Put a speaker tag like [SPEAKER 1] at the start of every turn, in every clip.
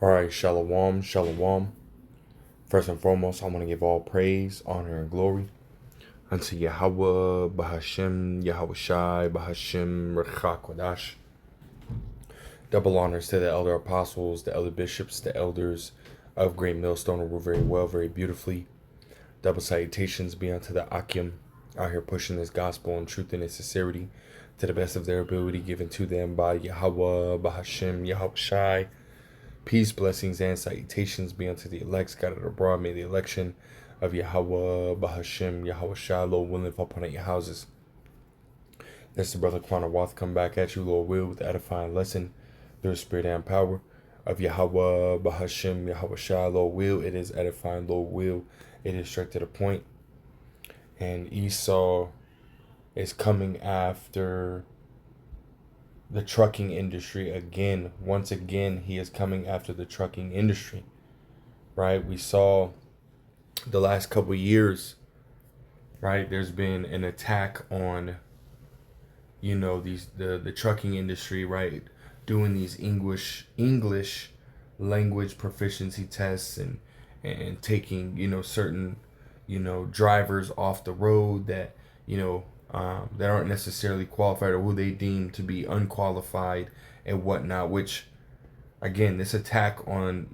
[SPEAKER 1] All right, shalom, shalom. First and foremost, I want to give all praise, honor, and glory unto Yahweh, Bahashem, Yahweh Shai, Bahashem, Rechakwadash. Double honors to the elder apostles, the elder bishops, the elders of Great Millstone, who rule very well, very beautifully. Double salutations be unto the Akim, out here pushing this gospel and truth and its sincerity to the best of their ability, given to them by Yahweh, Bahashem, Yahweh Shai. Peace, blessings, and salutations be unto the elect scattered abroad. May the election of Yahweh, Bahashem, Yahweh Shai, Lord willing, fall upon your houses. That's the brother Quana Wath come back at you, Lord will, with the edifying lesson through the spirit and power of Yahweh, Bahashem, Yahweh Shai, Lord will. It is edifying, Lord will. It is straight to the point. And Esau is coming after the trucking industry again. Once again, he is coming after the trucking industry, right? We saw the last couple of years, right? There's been an attack on, the trucking industry, right? Doing these English language proficiency tests and taking, certain, drivers off the road that aren't necessarily qualified or who they deem to be unqualified and whatnot. Which, again, this attack on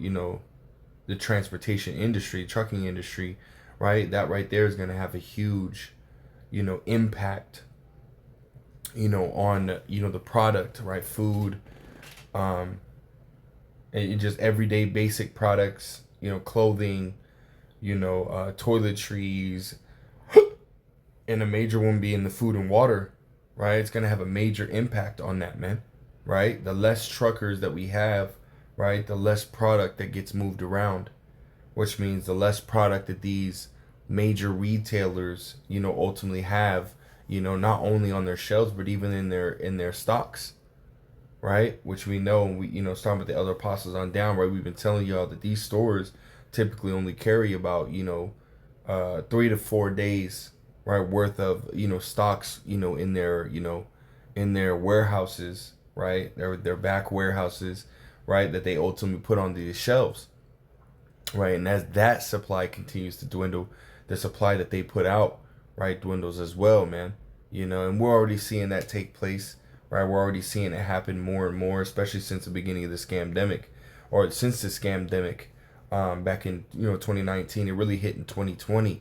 [SPEAKER 1] the transportation industry, trucking industry, right? That right there is going to have a huge, impact, on the product, right? Food, and just everyday basic products, clothing, toiletries, and a major one being the food and water, right? It's gonna have a major impact on that, man, right? The less truckers that we have, right, the less product that gets moved around, which means the less product that these major retailers, ultimately have, not only on their shelves but even in their stocks, right? Which we know, starting with the other apostles on down, right? We've been telling y'all that these stores typically only carry about 3 to 4 days, right, worth of stocks, in their warehouses, right, their back warehouses, right, that they ultimately put on these shelves, right? And as that supply continues to dwindle, the supply that they put out, right, dwindles as well, man. And we're already seeing that take place, right? We're already seeing it happen more and more, especially since the beginning of the scamdemic, or since the scamdemic, back in 2019. It really hit in 2020,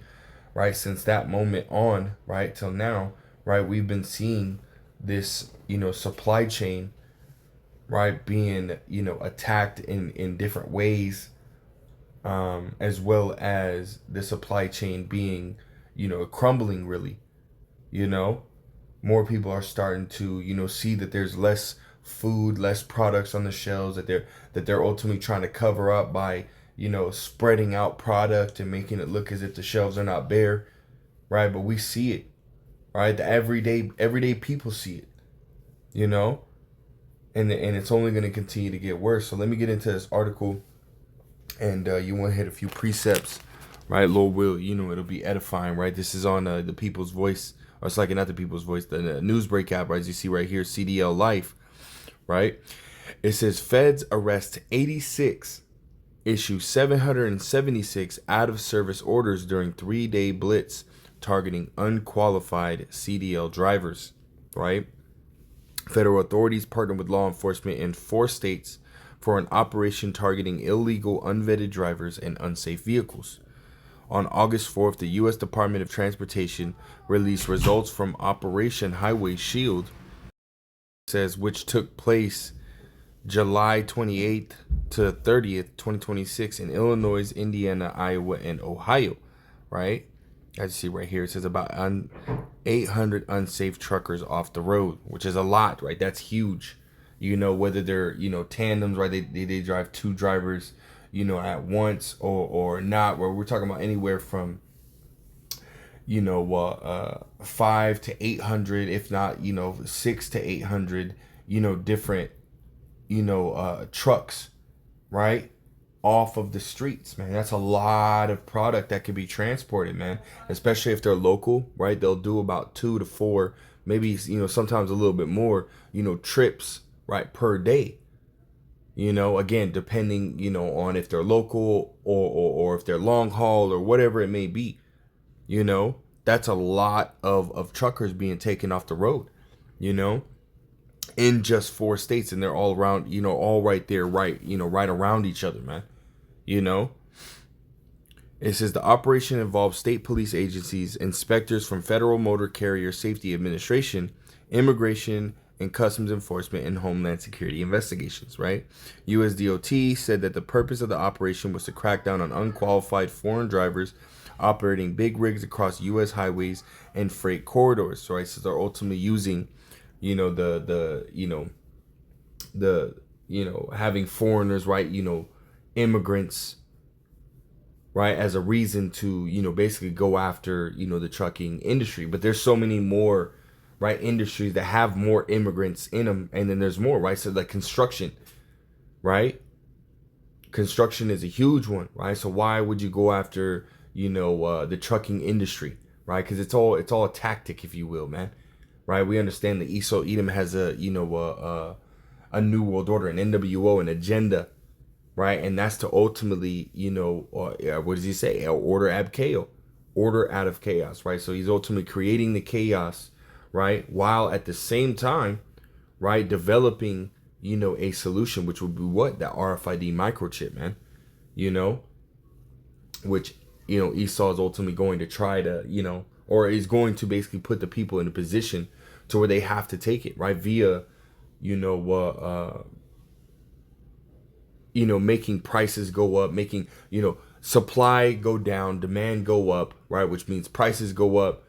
[SPEAKER 1] right? Since that moment on, right, till now, right, we've been seeing this supply chain, right, being attacked in different ways, as well as the supply chain being crumbling, really. you know More people are starting to see that there's less food, less products on the shelves, that they're ultimately trying to cover up by spreading out product and making it look as if the shelves are not bare, right? But we see it, right? The everyday people see it, you know and it's only going to continue to get worse. So let me get into this article, and you want to hit a few precepts, right? Lord will, it'll be edifying, right? This is on the People's Voice, or it's like not the People's Voice, the Newsbreak app, right? As you see right here, CDL Life, right? It says feds arrest 86, issue 776 out of service orders during 3-day blitz targeting unqualified CDL drivers, right? Federal authorities partnered with law enforcement in 4 states for an operation targeting illegal, unvetted drivers and unsafe vehicles. On August 4th, the U.S. Department of Transportation released results from Operation Highway Shield, which took place July 28th to 30th, 2026 in Illinois, Indiana, Iowa, and Ohio, right? As you see right here, it says about 800 unsafe truckers off the road, which is a lot, right? That's huge. Whether they're, tandems, right? They drive 2 drivers, at once, or not, where we're talking about anywhere from, 5 to 800, if not, 6 to 800, different, trucks, right? Off of the streets, man. That's a lot of product that could be transported, man. Especially if they're local, right? They'll do about 2 to 4, maybe, sometimes a little bit more, trips, right, per day, You know, again, depending, you know, on if they're local or if they're long haul or whatever it may be. You know, that's a lot of truckers being taken off the road, you know, in just 4 states, and they're all around, you know, all right there, right, you know, right around each other, man. You know, it says the operation involves state police agencies, inspectors from Federal Motor Carrier Safety Administration, Immigration and Customs Enforcement, and Homeland Security investigations, right? USDOT said that the purpose of the operation was to crack down on unqualified foreign drivers operating big rigs across U.S. highways and freight corridors. So, right, so they're ultimately using, you know, having foreigners, right, you know, immigrants, right, as a reason to, you know, basically go after, you know, the trucking industry. But there's so many more, right, industries that have more immigrants in them, and then there's more, right? So like construction, right? Construction is a huge one, right? So why would you go after, you know, the trucking industry, right? Because it's all a tactic, if you will, man, right? We understand that Esau Edom has a, you know, a new world order, an NWO, an agenda, right? And that's to ultimately, you know, what does he say? Order ab chaos, order out of chaos, right? So he's ultimately creating the chaos, right? While at the same time, right, developing, you know, a solution, which would be what? That RFID microchip, man, you know, which, you know, Esau is ultimately going to try to, you know, or is going to basically put the people in a position to where they have to take it, right? Via, you know, making prices go up, making, you know, supply go down, demand go up, right? Which means prices go up,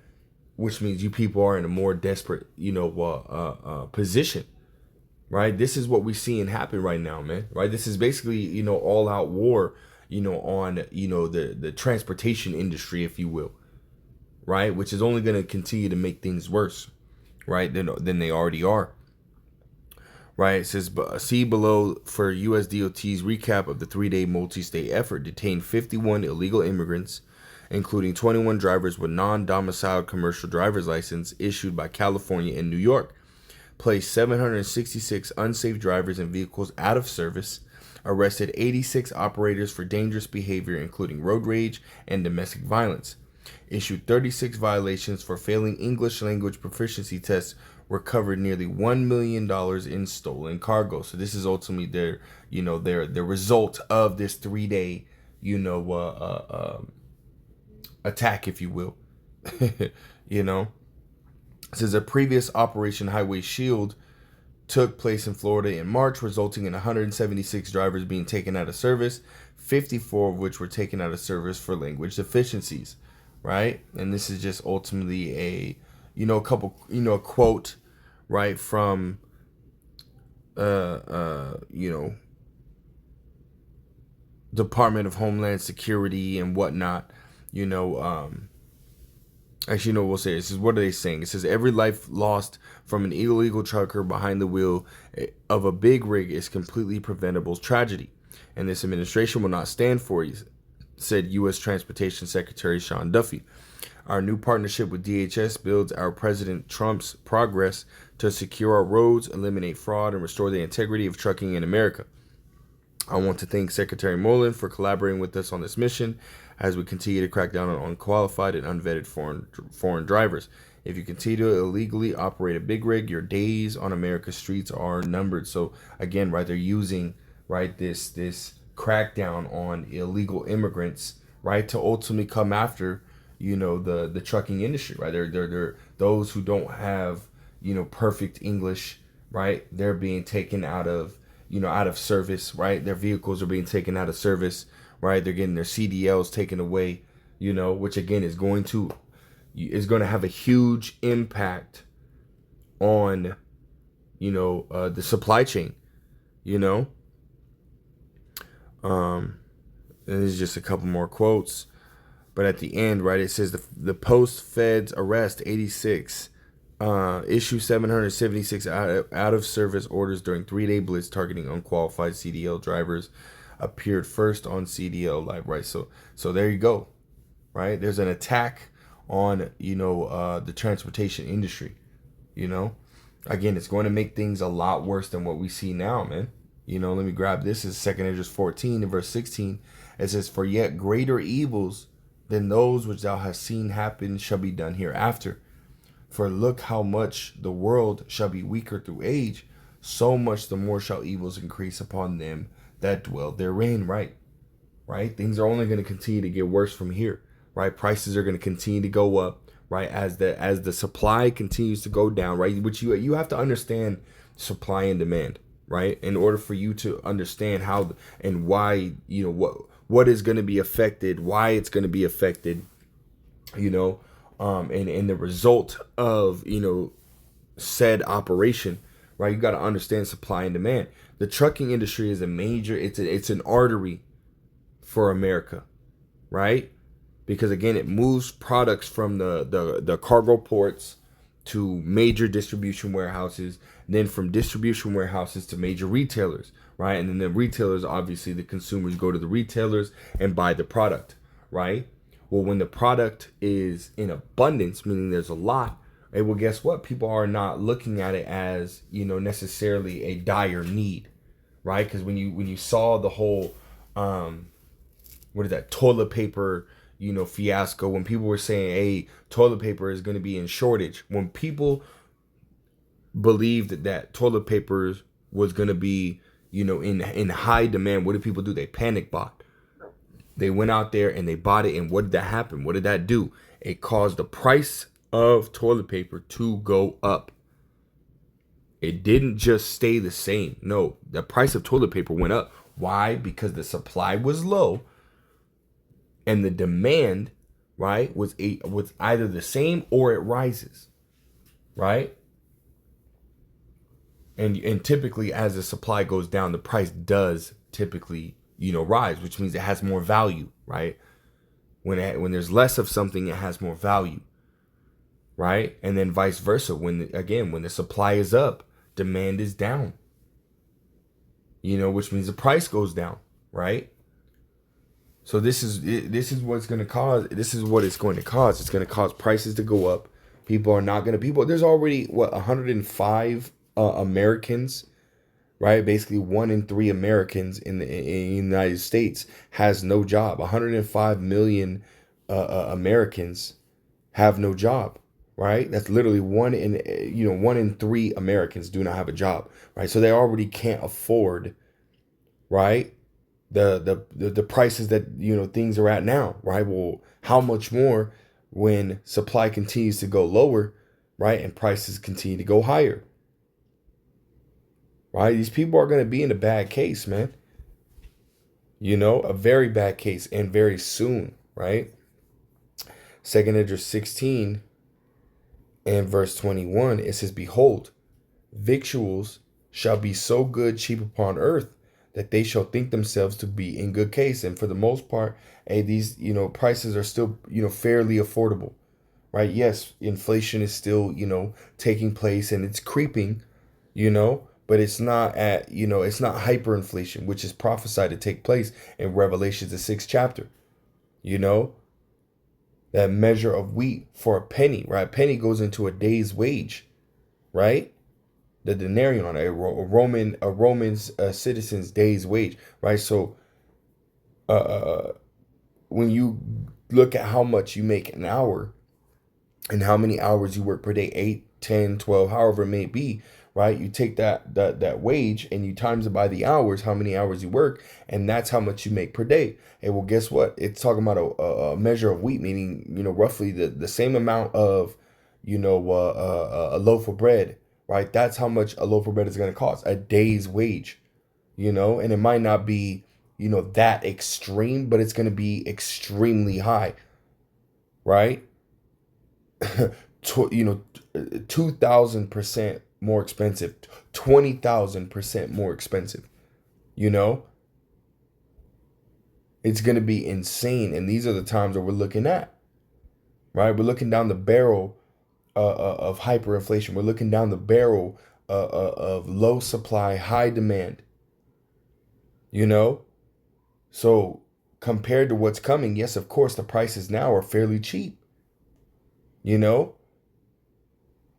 [SPEAKER 1] which means you people are in a more desperate, you know, position, right? This is what we're seeing happen right now, man, right? This is basically, you know, all out war, you know, on, you know, the transportation industry, if you will, right? Which is only going to continue to make things worse, right? Than they already are. Right, it says, see below for USDOT's recap of the 3-day multi-state effort. Detained 51 illegal immigrants, including 21 drivers with non-domiciled commercial driver's license issued by California and New York. Placed 766 unsafe drivers and vehicles out of service. Arrested 86 operators for dangerous behavior, including road rage and domestic violence. Issued 36 violations for failing English language proficiency tests. Recovered nearly $1 million in stolen cargo. So this is ultimately their, you know, the result of this 3-day, you know, attack, if you will. You know, it says a previous Operation Highway Shield took place in Florida in March, resulting in 176 drivers being taken out of service, 54 of which were taken out of service for language deficiencies, right? And this is just ultimately a, you know, a quote, right, from, you know, Department of Homeland Security and whatnot, you know, actually, no, we'll say this is, what are they saying? It says every life lost from an illegal trucker behind the wheel of a big rig is completely preventable tragedy, and this administration will not stand for it, said U.S. Transportation Secretary Sean Duffy. Our new partnership with DHS builds our President Trump's progress to secure our roads, eliminate fraud, and restore the integrity of trucking in America. I want to thank Secretary Moreland for collaborating with us on this mission as we continue to crack down on unqualified and unvetted foreign drivers. If you continue to illegally operate a big rig, your days on America's streets are numbered. So again, right, they're using, right, this crackdown on illegal immigrants, right, to ultimately come after, you know, the trucking industry, right? They're those who don't have, you know, perfect English, right? They're being taken out of, you know, out of service, right? Their vehicles are being taken out of service, right? They're getting their CDLs taken away, you know, which again is going to have a huge impact on, you know, the supply chain, you know. And there's just a couple more quotes. But at the end, right, it says the post-Fed's arrest 86, issue 776 out of service orders during 3-day blitz targeting unqualified CDL drivers appeared first on CDL Live, right? So there you go, right? There's an attack on, you know, the transportation industry, you know. Again, it's going to make things a lot worse than what we see now, man. Let me grab this. Is 2nd Esdras 14 and verse 16. It says, "For yet greater evils than those which thou hast seen happen shall be done hereafter. For look how much the world shall be weaker through age, so much the more shall evils increase upon them that dwell therein." Right? Things are only going to continue to get worse from here. Right? Prices are going to continue to go up. Right? As the supply continues to go down. Right? Which you have to understand supply and demand. Right? In order for you to understand how and why, what is going to be affected, why it's going to be affected, and the result of, said operation, right? You got to understand supply and demand. The trucking industry is a major, it's an artery for America, right? Because again, it moves products from the cargo ports to major distribution warehouses, then from distribution warehouses to major retailers, right? And then the retailers, obviously the consumers go to the retailers and buy the product, right? Well, when the product is in abundance, meaning there's a lot, well, guess what? People are not looking at it as, necessarily a dire need, right? Because when you saw the whole, what is that, toilet paper, fiasco, when people were saying, hey, toilet paper is going to be in shortage, when people believed that toilet paper was going to be, in high demand, what did people do? They panic bought. They went out there and they bought it. And what did that happen? What did that do? It caused the price of toilet paper to go up. It didn't just stay the same. No, the price of toilet paper went up. Why? Because the supply was low and the demand, right, was either the same or it rises, right? And typically as the supply goes down, the price does typically, rise, which means it has more value, right? When there's less of something, it has more value, right? And then vice versa. When the supply is up, demand is down, which means the price goes down, right? So this is what's going to cause. This is what it's going to cause. It's going to cause prices to go up. People are not going to. There's already 105 Americans, right? Basically, 1 in 3 Americans in the United States has no job. 105 million Americans have no job, right? That's literally 1 in 3 Americans do not have a job, right? So they already can't afford, right, the prices that things are at now, right? Well, how much more when supply continues to go lower, right, and prices continue to go higher? Right? These people are going to be in a bad case, man. A very bad case, and very soon, right? 2nd Esdras 16 and verse 21, it says, "Behold, victuals shall be so good cheap upon earth that they shall think themselves to be in good case." And for the most part, these, prices are still, fairly affordable, right? Yes, inflation is still, taking place and it's creeping, but it's not it's not hyperinflation, which is prophesied to take place in Revelations, the 6th chapter. That measure of wheat for a penny, right? A penny goes into a day's wage, right? The denarion on a Roman citizen's day's wage, right? So, when you look at how much you make an hour and how many hours you work per day, 8, 10, 12, however it may be, right? You take that wage and you times it by the hours, how many hours you work, and that's how much you make per day. And well, guess what? It's talking about a measure of wheat, meaning, roughly the same amount of, a loaf of bread, right? That's how much a loaf of bread is going to cost, a day's wage, and it might not be, that extreme, but it's going to be extremely high, right? 2,000% more expensive, 20,000% more expensive, it's going to be insane. And these are the times that we're looking at, right? We're looking down the barrel of hyperinflation. We're looking down the barrel of low supply, high demand, so compared to what's coming, yes, of course, the prices now are fairly cheap.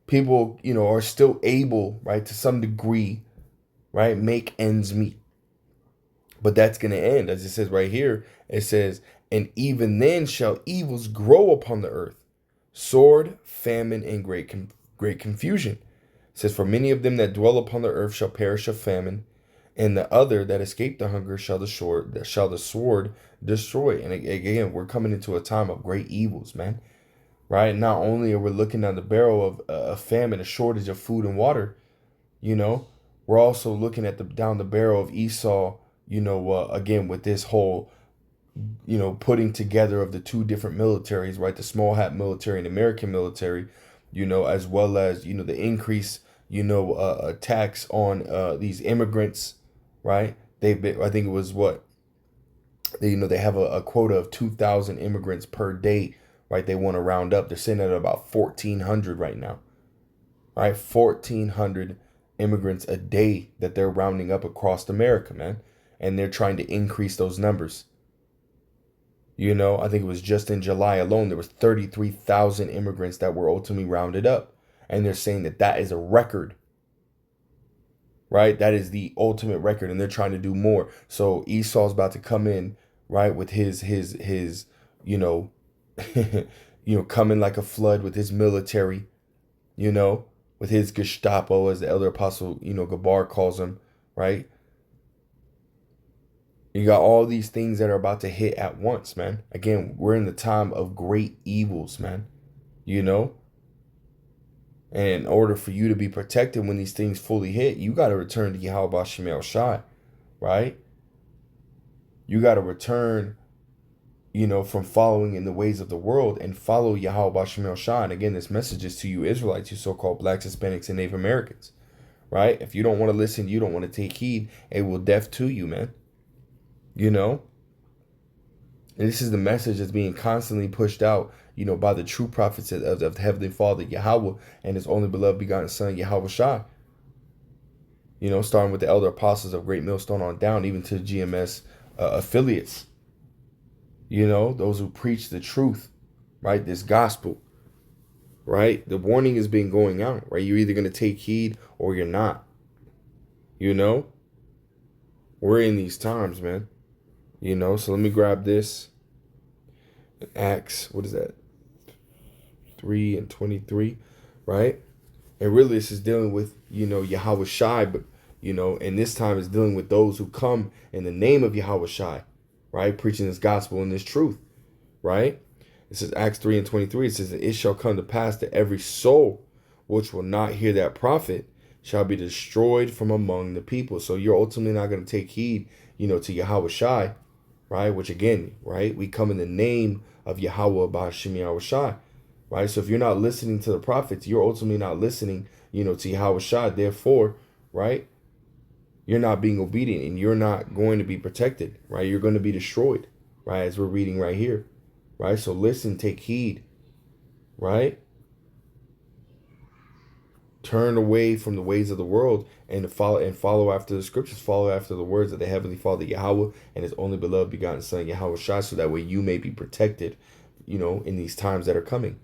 [SPEAKER 1] People, are still able, right, to some degree, right? Make ends meet. But that's going to end, as it says right here. It says, and even then shall evils grow upon the earth, sword, famine, and great confusion. It says, for many of them that dwell upon the earth shall perish of famine, and the other that escape the hunger shall the sword destroy. And again, we're coming into a time of great evils, man. Right? Not only are we looking down the barrel of a famine, a shortage of food and water, you know, we're also looking at down the barrel of Esau, again, with this whole, putting together of the two different militaries, right? The small hat military and American military, as well as, the increase, attacks on these immigrants, right? I think it was they have a quota of 2,000 immigrants per day, right? They want to round up. They're sitting at about 1,400 right now, right? 1,400 immigrants a day that they're rounding up across America, man. And they're trying to increase those numbers. I think it was just in July alone, there was 33,000 immigrants that were ultimately rounded up. And they're saying that is a record, right? That is the ultimate record. And they're trying to do more. So Esau's about to come in, right? With his coming like a flood with his military, with his Gestapo, as the elder apostle, Gabar calls him, right? You got all these things that are about to hit at once, man. Again, we're in the time of great evils, man. And in order for you to be protected when these things fully hit, you got to return to Yahweh Shemel Shai, right? You got to return, from following in the ways of the world and follow Yahweh Shemel Shai. And again, this message is to you Israelites, you so-called blacks, Hispanics, and Native Americans, right? If you don't want to listen, you don't want to take heed, it will deaf to you, man. And this is the message that's being constantly pushed out, by the true prophets of the Heavenly Father, Yahweh, and His only beloved begotten Son, Yahweh Shai. Starting with the elder apostles of Great Millstone on down, even to the GMS affiliates. Those who preach the truth, right? This gospel, right? The warning has been going out, right? You're either going to take heed or you're not. We're in these times, man. So let me grab this. Acts, what is that? 3:23, right? And really this is dealing with, Yahweh Shai, but, and this time is dealing with those who come in the name of Yahweh Shai, right? Preaching this gospel and this truth, right? It says Acts 3:23, it says, it shall come to pass that every soul which will not hear that prophet shall be destroyed from among the people. So you're ultimately not going to take heed, to Yahweh Shai, right? Which again, right? We come in the name of Yahweh Ba'Shem Yahweh Shai, right? So if you're not listening to the prophets, you're ultimately not listening, to Yahweh Shai. Therefore, right? You're not being obedient and you're not going to be protected, right? You're going to be destroyed, right? As we're reading right here, right? So listen, take heed, right? Turn away from the ways of the world and follow after the scriptures, follow after the words of the Heavenly Father Yahweh and His only beloved begotten Son Yahweh Shai, so that way you may be protected, in these times that are coming,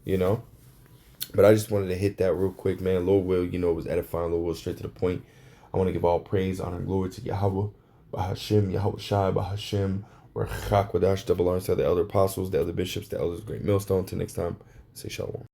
[SPEAKER 1] But I just wanted to hit that real quick, man. Lord will, it was edifying. Lord will, straight to the point. I want to give all praise, honor, and glory to Yahweh, Bahashem, Yahweh Shai, Bahashem, Rechak Wadash, double honors to the elder apostles, the elder bishops, the elders of Great Millstone. Till next time, say shalom.